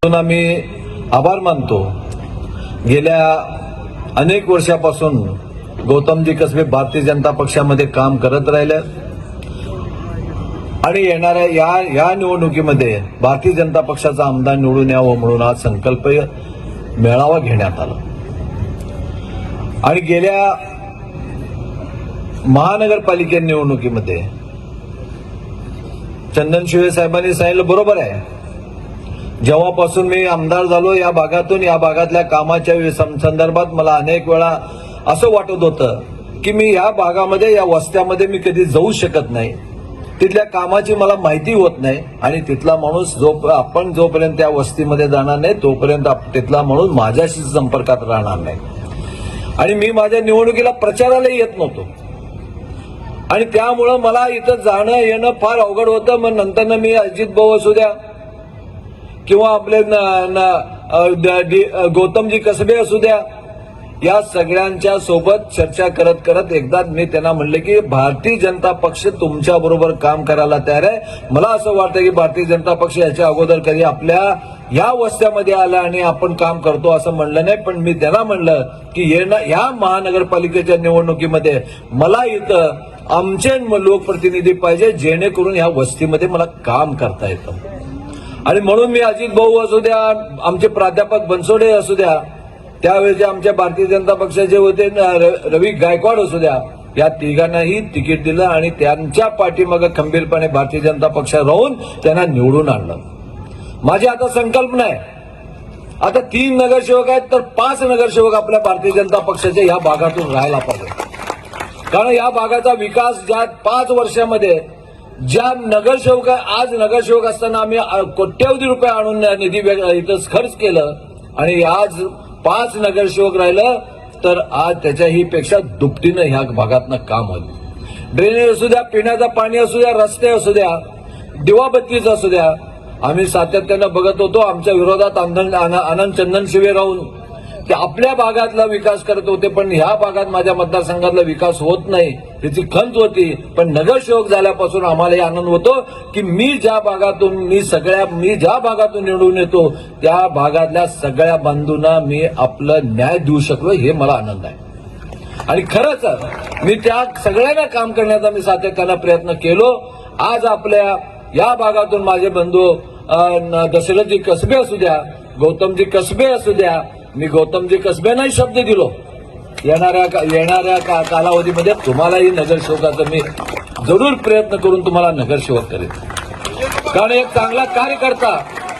आम्ही आभार मानतो। गेल्या अनेक वर्षापासून गौतमजी कसबे भारतीय जनता पक्षामध्ये काम करत राहिले आणि येणाऱ्या या निवडणुकीमध्ये भारतीय जनता पक्षाचा आमदार निवडून यावं म्हणून आज संकल्प मेळावा घेण्यात आला। आणि गेल्या महानगरपालिका निवडणुकीमध्ये चंदन शिवे साहेबांनी सांगितलं बरोबर आहे, जेव्हापासून मी आमदार झालो या भागातल्या कामाच्या संदर्भात मला अनेक वेळा असं वाटत होतं की मी या भागामध्ये या वस्त्यामध्ये मी कधी जाऊ शकत नाही, तिथल्या कामाची मला माहिती होत नाही आणि तिथला माणूस आपण जोपर्यंत त्या वस्तीमध्ये जाणार नाही तोपर्यंत तिथला माणूस माझ्याशी संपर्कात राहणार नाही। आणि मी माझ्या निवडणुकीला प्रचाराला येत नव्हतो आणि त्यामुळं मला इथं जाणं येणं फार अवघड होतं। मग नंतर मी अजित भाऊ असू द्या किंवा आपले गौतमजी कसबे असू द्या, या सगळ्यांच्या सोबत चर्चा करत करत एकदा मी त्यांना म्हणले की भारतीय जनता पक्ष तुमच्या बरोबर काम करायला तयार आहे। मला असं वाटतं की भारतीय जनता पक्ष याच्या अगोदर कधी आपल्या या वस्त्यामध्ये आला आणि आपण काम करतो असं म्हणलं नाही, पण मी त्यांना म्हणलं की या महानगरपालिकेच्या निवडणुकीमध्ये मला इथं आमचे लोकप्रतिनिधी पाहिजे जेणेकरून या वस्तीमध्ये मला काम करता येतं। आणि म्हणून मी अजित भाऊ असू द्या, आमचे प्राध्यापक बनसोडे असू द्या, त्यावेळेचे आमच्या भारतीय जनता पक्षाचे होते रवी गायकवाड असू द्या, या तिघांनाही तिकीट दिलं आणि त्यांच्या पाठीमागे खंबीरपणे भारतीय जनता पक्ष राहून त्यांना निवडून आणलं। माझी आता संकल्पना आहे, आता 3 नगरसेवक आहेत तर 5 नगरसेवक आपल्या भारतीय जनता पक्षाचे या भागातून राहायला पाहिजे। कारण या भागाचा विकास ज्या 5 वर्षामध्ये ज्या नगरसेवक आज नगरसेवक असताना आम्ही कोट्यवधी रुपये आणून निधी इथं खर्च केलं आणि आज 5 नगरसेवक राहिलं तर आज त्याच्याही पेक्षा दुपटीनं ह्या भागातनं काम होईल। ड्रेनेज असू द्या, पिण्याचं पाणी असू द्या, रस्ते असू द्या, दिवाबत्तीच असू द्या, आम्ही सातत्यानं बघत होतो। आमच्या विरोधात आनंद चंदन शिवे राहून ते आपल्या भागातला विकास करत होते, पण ह्या भागात माझ्या मतदारसंघातला विकास होत नाही त्याची खंत होती। पण नगरसेवक झाल्यापासून आम्हाला आनंद होतो की मी ज्या भागातून निवडून येतो त्या भागातल्या सगळ्या बंधूंना मी आपलं न्याय देऊ शकलो, हे मला आनंद आहे। आणि खरंच मी त्या सगळ्यांना काम करण्याचा मी सातत्यानं प्रयत्न केलो। आज आपल्या या भागातून माझे बंधू दशरथजी कसबे असू द्या, गौतमजी कसबे असू द्या, मी गौतमजी कसबेंनाही शब्द दिलो येणाऱ्या कालावधीमध्ये तुम्हालाही नगरसेवकाचा मी जरूर प्रयत्न करून तुम्हाला नगरसेवक करेन। कारण एक चांगला कार्यकर्ता,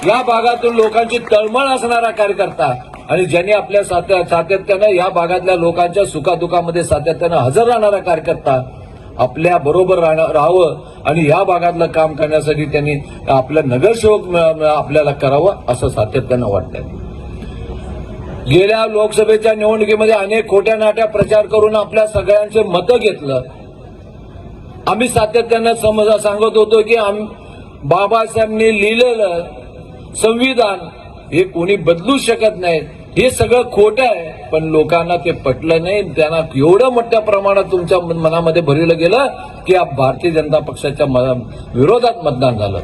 या भागातून लोकांची तळमळ असणारा कार्यकर्ता आणि ज्यांनी आपल्या सातत्यानं या भागातल्या लोकांच्या सुखादुखामध्ये सातत्यानं हजर राहणारा कार्यकर्ता आपल्या बरोबर राहावं आणि या भागातलं काम करण्यासाठी त्यांनी आपलं नगरसेवक आपल्याला करावं असं सातत्यानं वाटतंय। गेल्या लोकसभेच्या निवडणुकीमध्ये अनेक खोट्या नाट्या प्रचार करून आपल्या सगळ्यांचे मतं घेतलं। आम्ही सातत्यानं सांगत होतो की बाबासाहेबांनी लिहिलेलं संविधान हे कोणी बदलू शकत नाही, हे सगळं खोटं आहे, पण लोकांना ते पटलं नाही। त्यांना एवढं मोठ्या प्रमाणात तुमच्या मनामध्ये भरलं गेलं की भारतीय जनता पक्षाच्या विरोधात मतदान झालं।